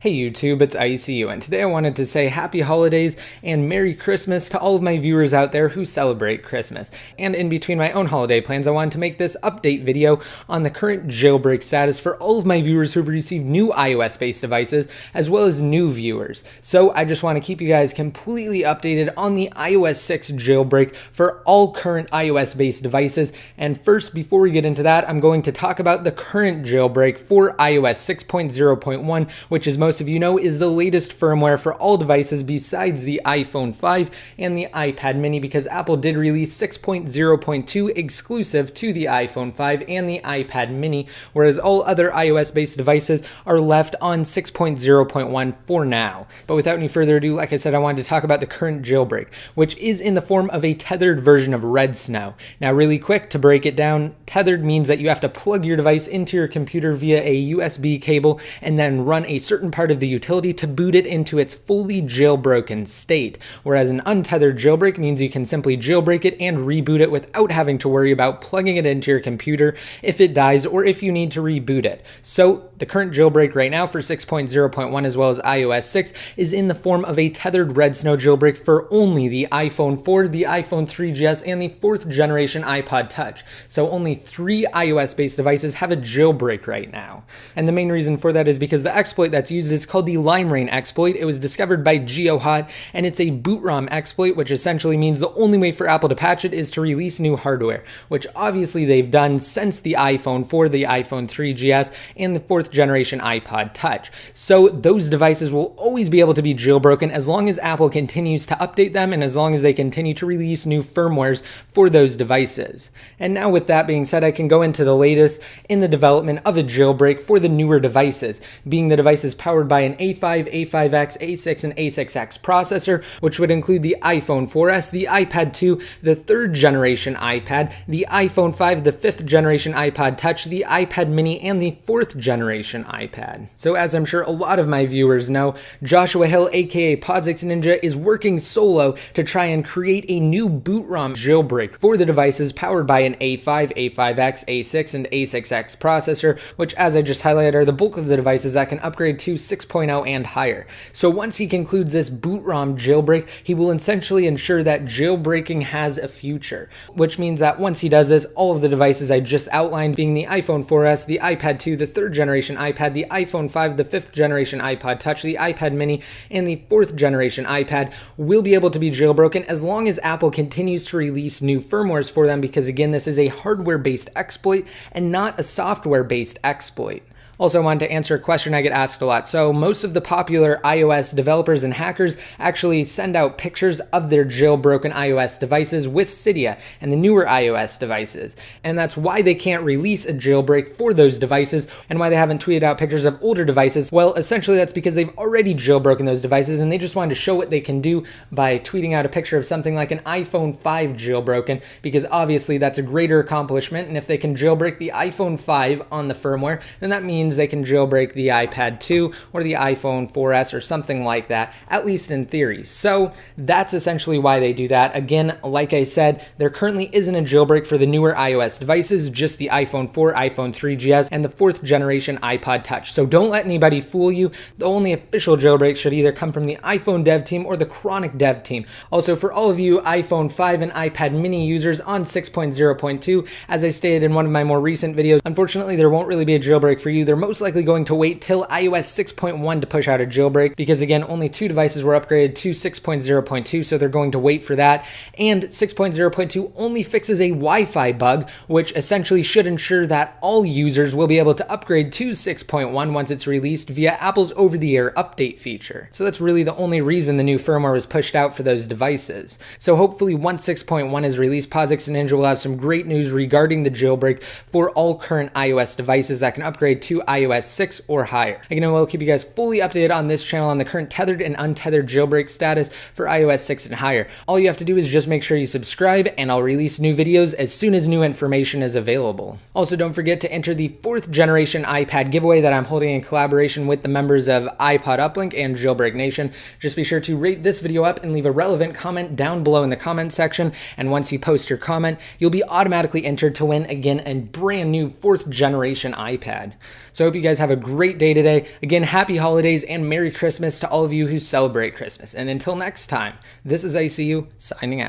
Hey YouTube, it's ICU, and today I wanted to say happy holidays and Merry Christmas to all of my viewers out there who celebrate Christmas. And in between my own holiday plans, I wanted to make this update video on the current jailbreak status for all of my viewers who've received new iOS-based devices, as well as new viewers. So I just want to keep you guys completely updated on the iOS 6 jailbreak for all current iOS-based devices. And first, before we get into that, I'm going to talk about the current jailbreak for iOS 6.0.1, which is most of you know is the latest firmware for all devices besides the iPhone 5 and the iPad mini, because Apple did release 6.0.2 exclusive to the iPhone 5 and the iPad mini, whereas all other iOS-based devices are left on 6.0.1 for now. But without any further ado, like I said, I wanted to talk about the current jailbreak, which is in the form of a tethered version of Red Snow. Now, really quick to break it down, tethered means that you have to plug your device into your computer via a USB cable and then run a certain part of the utility to boot it into its fully jailbroken state, whereas an untethered jailbreak means you can simply jailbreak it and reboot it without having to worry about plugging it into your computer if it dies or if you need to reboot it. So the current jailbreak right now for 6.0.1 as well as iOS 6 is in the form of a tethered Red Snow jailbreak for only the iPhone 4, the iPhone 3GS, and the 4th generation iPod Touch. So only 3 iOS-based devices have a jailbreak right now. And the main reason for that is because the exploit that's used is called the Lime Rain exploit. It was discovered by GeoHot, and it's a boot ROM exploit, which essentially means the only way for Apple to patch it is to release new hardware, which obviously they've done since the iPhone 4, the iPhone 3GS, and the 4th generation iPod Touch. So those devices will always be able to be jailbroken as long as Apple continues to update them and as long as they continue to release new firmwares for those devices. And now with that being said, I can go into the latest in the development of a jailbreak for the newer devices, being the devices powered by an A5, A5X, A6, and A6X processor, which would include the iPhone 4S, the iPad 2, the 3rd generation iPad, the iPhone 5, the 5th generation iPod Touch, the iPad mini, and the 4th generation iPad. So as I'm sure a lot of my viewers know, Joshua Hill, aka POSIX Ninja, is working solo to try and create a new boot ROM jailbreak for the devices powered by an A5, A5X, A6, and A6X processor, which, as I just highlighted, are the bulk of the devices that can upgrade to 6.0 and higher. So once he concludes this boot ROM jailbreak, he will essentially ensure that jailbreaking has a future, which means that once he does this, all of the devices I just outlined, being the iPhone 4S, the iPad 2, the 3rd generation iPad, the iPhone 5, the 5th generation iPod Touch, the iPad mini, and the 4th generation iPad, will be able to be jailbroken as long as Apple continues to release new firmwares for them, because again, this is a hardware-based exploit and not a software-based exploit. Also, I wanted to answer a question I get asked a lot. So most of the popular iOS developers and hackers actually send out pictures of their jailbroken iOS devices with Cydia and the newer iOS devices. And that's why they can't release a jailbreak for those devices and why they haven't tweeted out pictures of older devices. Well, essentially that's because they've already jailbroken those devices and they just wanted to show what they can do by tweeting out a picture of something like an iPhone 5 jailbroken, because obviously that's a greater accomplishment. And if they can jailbreak the iPhone 5 on the firmware, then that means they can jailbreak the iPad 2 or the iPhone 4S or something like that, at least in theory. So that's essentially why they do that. Again, like I said, there currently isn't a jailbreak for the newer iOS devices, just the iPhone 4, iPhone 3GS, and the 4th generation iPod Touch. So don't let anybody fool you. The only official jailbreak should either come from the iPhone dev team or the Chronic dev team. Also, for all of you iPhone 5 and iPad mini users on 6.0.2, as I stated in one of my more recent videos, unfortunately there won't really be a jailbreak for you. They're most likely going to wait till iOS 6.1 to push out a jailbreak, because again, only 2 devices were upgraded to 6.0.2, so they're going to wait for that. And 6.0.2 only fixes a Wi-Fi bug, which essentially should ensure that all users will be able to upgrade to 6.1 once it's released via Apple's over-the-air update feature. So that's really the only reason the new firmware was pushed out for those devices. So hopefully once 6.1 is released, POSIX Ninja will have some great news regarding the jailbreak for all current iOS devices that can upgrade to iOS 6 or higher. Again, I will keep you guys fully updated on this channel on the current tethered and untethered jailbreak status for iOS 6 and higher. All you have to do is just make sure you subscribe, and I'll release new videos as soon as new information is available. Also, don't forget to enter the 4th generation iPad giveaway that I'm holding in collaboration with the members of iPod Uplink and Jailbreak Nation. Just be sure to rate this video up and leave a relevant comment down below in the comment section, and once you post your comment, you'll be automatically entered to win again a brand new 4th generation iPad. So I hope you guys have a great day today. Again, happy holidays and Merry Christmas to all of you who celebrate Christmas. And until next time, this is ICU signing out.